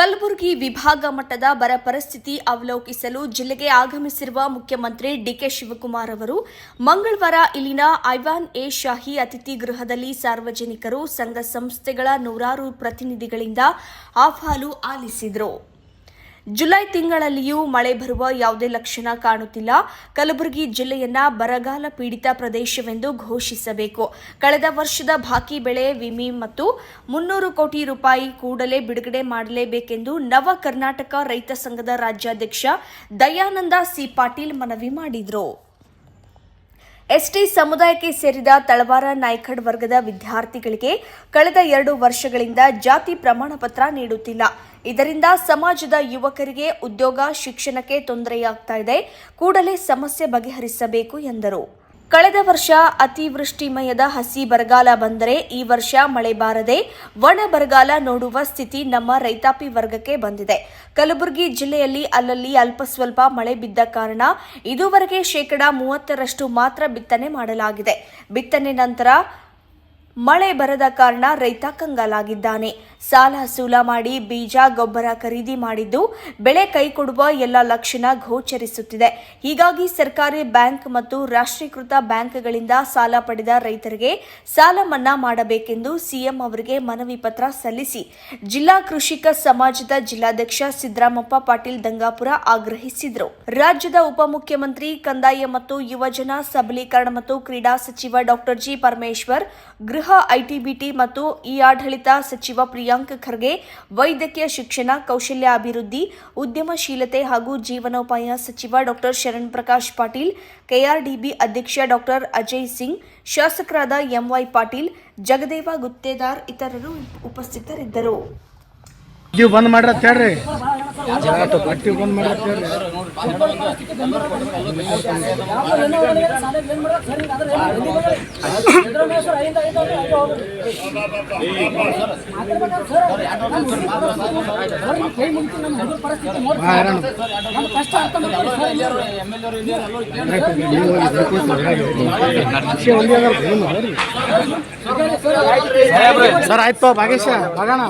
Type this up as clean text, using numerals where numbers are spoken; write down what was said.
ಕಲಬುರಗಿ ವಿಭಾಗ ಮಟ್ಟದ ಬರ ಪರಿಸ್ಥಿತಿ ಅವಲೋಕಿಸಲು ಜಿಲ್ಲೆಗೆ ಆಗಮಿಸಿರುವ ಮುಖ್ಯಮಂತ್ರಿ ಡಿಕೆ ಶಿವಕುಮಾರ್ ಅವರು ಮಂಗಳವಾರ ಇಲ್ಲಿನ ಐವಾನ್ ಎ ಶಾಹಿ ಅತಿಥಿ ಗೃಹದಲ್ಲಿ ಸಾರ್ವಜನಿಕರು, ಸಂಘ ಸಂಸ್ಥೆಗಳ ನೂರಾರು ಪ್ರತಿನಿಧಿಗಳಿಂದ ಅಹವಾಲು ಆಲಿಸಿದರು. ಜುಲೈ ತಿಂಗಳಲ್ಲಿಯೂ ಮಳೆ ಬರುವ ಯಾವುದೇ ಲಕ್ಷಣ ಕಾಣುತ್ತಿಲ್ಲ. ಕಲಬುರಗಿ ಜಿಲ್ಲೆಯನ್ನ ಬರಗಾಲ ಪೀಡಿತ ಪ್ರದೇಶವೆಂದು ಘೋಷಿಸಬೇಕು. ಕಳೆದ ವರ್ಷದ ಬಾಕಿ ಬೆಳೆ ವಿಮೆ ಮತ್ತು 300 ಕೋಟಿ ರೂಪಾಯಿ ಕೂಡಲೇ ಬಿಡುಗಡೆ ಮಾಡಲೇಬೇಕೆಂದು ನವ ಕರ್ನಾಟಕ ರೈತ ಸಂಘದ ರಾಜ್ಯಾಧ್ಯಕ್ಷ ದಯಾನಂದ ಸಿ ಪಾಟೀಲ್ ಮನವಿ ಮಾಡಿದರು. ಎಸ್ಟಿ ಸಮುದಾಯಕ್ಕೆ ಸೇರಿದ ತಳವಾರ ನಾಯ್ಕಡ್ ವರ್ಗದ ವಿದ್ಯಾರ್ಥಿಗಳಿಗೆ ಕಳೆದ 2 ವರ್ಷಗಳಿಂದ ಜಾತಿ ಪ್ರಮಾಣ ಪತ್ರ ನೀಡುತ್ತಿಲ್ಲ. ಇದರಿಂದ ಸಮಾಜದ ಯುವಕರಿಗೆ ಉದ್ಯೋಗ, ಶಿಕ್ಷಣಕ್ಕೆ ತೊಂದರೆಯಾಗ್ತಾ ಇದೆ. ಕೂಡಲೇ ಸಮಸ್ಯೆ ಬಗೆಹರಿಸಬೇಕು ಎಂದರು. ಕಳೆದ ವರ್ಷ ಅತಿವೃಷ್ಟಿಮಯದ ಹಸಿ ಬರಗಾಲ ಬಂದರೆ ಈ ವರ್ಷ ಮಳೆ ಬಾರದೆ ಒಣ ಬರಗಾಲ ನೋಡುವ ಸ್ಥಿತಿ ನಮ್ಮ ರೈತಾಪಿ ವರ್ಗಕ್ಕೆ ಬಂದಿದೆ. ಕಲಬುರಗಿ ಜಿಲ್ಲೆಯಲ್ಲಿ ಅಲ್ಲಲ್ಲಿ ಅಲ್ಪ ಸ್ವಲ್ಪ ಮಳೆ ಬಿದ್ದ ಕಾರಣ ಇದುವರೆಗೆ 30% ಮಾತ್ರ ಬಿತ್ತನೆ ಮಾಡಲಾಗಿದೆ. ಬಿತ್ತನೆ ನಂತರ ಮಳೆ ಬರದ ಕಾರಣ ರೈತ ಕಂಗಾಲಾಗಿದ್ದಾನೆ. ಸಾಲ ಸೂಲ ಮಾಡಿ ಬೀಜ, ಗೊಬ್ಬರ ಖರೀದಿ ಮಾಡಿದ್ದು ಬೆಳೆ ಕೈಕೊಡುವ ಎಲ್ಲ ಲಕ್ಷಣ ಗೋಚರಿಸುತ್ತಿದೆ. ಹೀಗಾಗಿ ಸರ್ಕಾರಿ ಬ್ಯಾಂಕ್ ಮತ್ತು ರಾಷ್ಟ್ರೀಕೃತ ಬ್ಯಾಂಕ್ಗಳಿಂದ ಸಾಲ ಪಡೆದ ರೈತರಿಗೆ ಸಾಲ ಮನ್ನಾ ಮಾಡಬೇಕೆಂದು ಸಿಎಂ ಅವರಿಗೆ ಮನವಿ ಪತ್ರ ಸಲ್ಲಿಸಿ ಜಿಲ್ಲಾ ಕೃಷಿಕ ಸಮಾಜದ ಜಿಲ್ಲಾಧ್ಯಕ್ಷ ಸಿದ್ದರಾಮಪ್ಪ ಪಾಟೀಲ್ ದಂಗಾಪುರ ಆಗ್ರಹಿಸಿದರು. ರಾಜ್ಯದ ಉಪಮುಖ್ಯಮಂತ್ರಿ, ಕಂದಾಯ ಮತ್ತು ಯುವಜನ ಸಬಲೀಕರಣ ಮತ್ತು ಕ್ರೀಡಾ ಸಚಿವ ಡಾ ಜಿ ಪರಮೇಶ್ವರ್, ಗೃಹ, ಐಟಿ-ಬಿಟಿ ಮತ್ತು ಇ-ಆಡಳಿತ ಸಚಿವ ಪ್ರಿಯಾಂಕ್ ಖರ್ಗೆ, ವೈದ್ಯಕೀಯ ಶಿಕ್ಷಣ, ಕೌಶಲ್ಯಾಭಿವೃದ್ಧಿ, ಉದ್ಯಮಶೀಲತೆ ಹಾಗೂ ಜೀವನೋಪಾಯ ಸಚಿವ ಡಾ ಶರಣ್ ಪ್ರಕಾಶ್ ಪಾಟೀಲ್, ಕೆಆರ್ಡಿಬಿ ಅಧ್ಯಕ್ಷ ಡಾ ಅಜಯ್ ಸಿಂಗ್, ಶಾಸಕರಾದ ಎಂವೈ ಪಾಟೀಲ್, ಜಗದೇವ ಗುತ್ತೇದಾರ್ ಇತರರು ಉಪಸ್ಥಿತರಿದ್ದರು. ಬಂದ್ ಮಾಡ್ರಿ ಪಟ್ಟಿ ಬಂದ್ ಮಾಡ್ರಿ. ಸರ್ ಆಯ್ತು ಭಾಗೇಶ ಬಗೋಣ